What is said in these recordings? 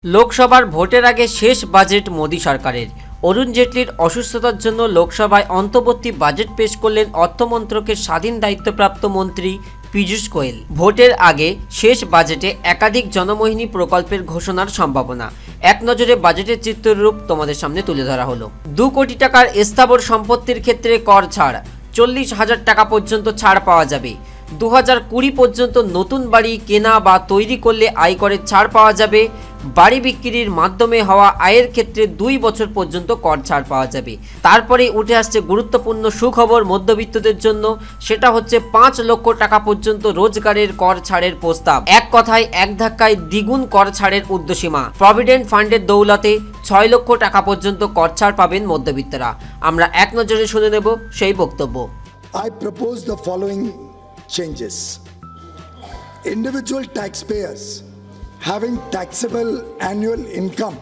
লোকসভার ভোটের আগে শেষ বাজেট মোদী সরকারের। অরুণ জেটলির অসুস্থতার জন্য লোকসভায় অন্তর্বর্তী বাজেট পেশ করলেন অর্থমন্ত্রকের স্বাধীন দায়িত্বপ্রাপ্ত মন্ত্রী পীযূষ গোয়েল। ভোটের আগে শেষ বাজেটে একাধিক জনমোহিনী প্রকল্পের ঘোষণার সম্ভাবনা। এক নজরে বাজেটের চিত্ররূপ তোমাদের সামনে তুলে ধরা হলো। 2 কোটি টাকার স্থাবর সম্পত্তির ক্ষেত্রে কর ছাড়, 40,000 টাকা পর্যন্ত ছাড় পাওয়া যাবে। 2020 পর্যন্ত নতুন বাড়ি কেনা বা তৈরি করলে আয়করের ছাড় পাওয়া যাবে। বাড়ি বিক্রির মাধ্যমে হওয়া আয়ের ক্ষেত্রে 2 বছর পর্যন্ত কর ছাড় পাওয়া যাবে। তারপরে উঠে আসছে গুরুত্বপূর্ণ সুখবর মধ্যবিত্তদের জন্য, সেটা হচ্ছে 5 লক্ষ টাকা পর্যন্ত রোজগারের কর ছাড়ের প্রস্তাব। এক কথায় এক ধাক্কায় দ্বিগুণ কর ছাড়ের ঊর্ধ্বসীমা। প্রভিডেন্ট ফান্ডের দৌলতে 6 লক্ষ টাকা পর্যন্ত কর ছাড় পাবেন মধ্যবিত্তরা। আমরা এক নজরে শুনে নেব সেই বক্তব্য। I propose the following changes. Individual taxpayers having taxable annual income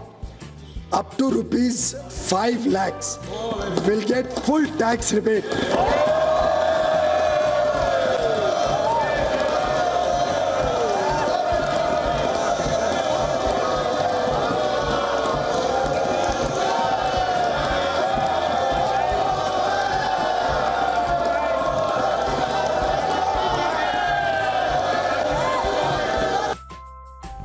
up to rupees 5 lakhs will get full tax rebate.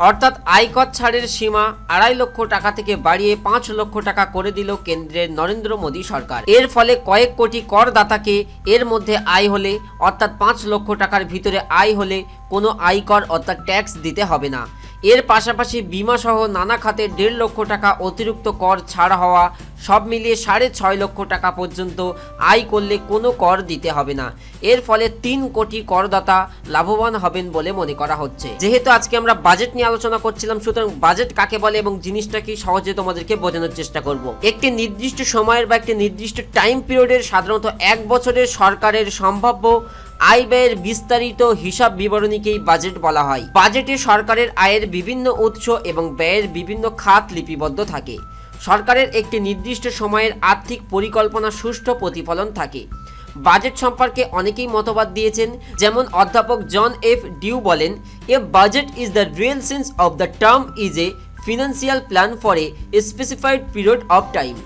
অর্থাৎ আয়কর ছাড়ের সীমা 2.5 লক্ষ টাকা থেকে বাড়িয়ে 5 লক্ষ টাকা করে দিল কেন্দ্রের নরেন্দ্র মোদী সরকার। এর ফলে কয়েক কোটি করদাতাকে এর মধ্যে আয় হলে অর্থাৎ 5 লক্ষ টাকার ভিতরে আয় হলে কোনো আয়কর অর্থাৎ ট্যাক্স দিতে হবে না। এর পাশাপাশি বিমা সহ নানা খাতে 1.5 লক্ষ টাকা অতিরিক্ত কর ছাড় হওয়া, সব মিলিয়ে 6.5 লক্ষ টাকা পর্যন্ত আয় করলে কোনো কর দিতে হবে না। এর ফলে 3 কোটি করদাতা লাভবান হবেন বলে মনে করা হচ্ছে। যেহেতু আজকে আমরা বাজেট নিয়ে আলোচনা করছিলাম, সুতরাং বাজেট কাকে বলে এবং জিনিসটা কি সহজে তোমাদেরকে বোঝানোর চেষ্টা করব। একটি নির্দিষ্ট সময়ের বা একটি নির্দিষ্ট টাইম পিরিয়ডের, সাধারণত 1 বছরের সরকারের সম্ভাব্য আয় ব্যয়ের বিস্তারিত হিসাব বিবরণীকেই বাজেট বলা হয়। বাজেটে সরকারের আয়ের বিভিন্ন উৎস এবং ব্যয়ের বিভিন্ন খাত লিপিবদ্ধ থাকে। সরকারের একটি নির্দিষ্ট সময়ের আর্থিক পরিকল্পনা সুষ্ঠু প্রতিফলন থাকে। বাজেট সম্পর্কে অনেকেই মতবাদ দিয়েছেন, যেমন অধ্যাপক জন এফ ডিউ বলেন, a budget is the real sense of the term is a financial plan for a specified period of time.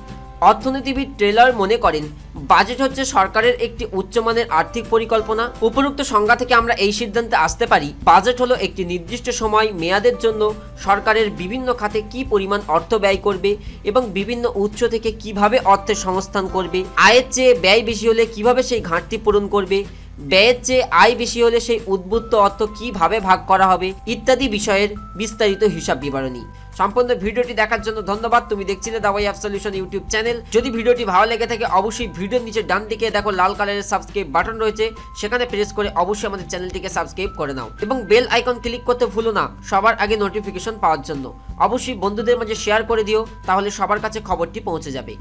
অর্থনীতিবিদ ট্রেলার মনে করেন, বাজেট হচ্ছে সরকারের একটি উচ্চমানের আর্থিক পরিকল্পনা। উপরোক্ত সংজ্ঞা থেকে আমরা এই সিদ্ধান্তে আসতে পারি, বাজেট হলো একটি নির্দিষ্ট সময় মেয়াদের জন্য সরকারের বিভিন্ন খাতে কি পরিমাণ অর্থ ব্যয় করবে এবং বিভিন্ন উৎস থেকে কিভাবে অর্থের সংস্থান করবে। আয়ের চেয়ে ব্যয় বেশি হলে কিভাবে সেই ঘাটতি পূরণ করবে, ব্যয়ের চেয়ে আয় বেশি হলে সেই উদ্বুদ্ধ অর্থ কিভাবে ভাগ করা হবে, ইত্যাদি বিষয়ের বিস্তারিত হিসাব বিবরণী। সম্পূর্ণ ভিডিওটি দেখার জন্য ধন্যবাদ। তুমি দেখছিলে the way of solution YouTube channel. যদি ভিডিওটি ভালো লেগে থাকে অবশ্যই ভিডিওর নিচে ডান দিকে দেখো লাল কালারের সাবস্ক্রাইব বাটন রয়েছে, সেখানে প্রেস করে অবশ্যই আমাদের চ্যানেলটিকে সাবস্ক্রাইব করে নাও এবং বেল আইকন ক্লিক করতে ভুলো না সবার আগে নোটিফিকেশন পাওয়ার জন্য। অবশ্যই বন্ধুদের মাঝে শেয়ার করে দিও, তাহলে সবার কাছে খবরটি পৌঁছে যাবে।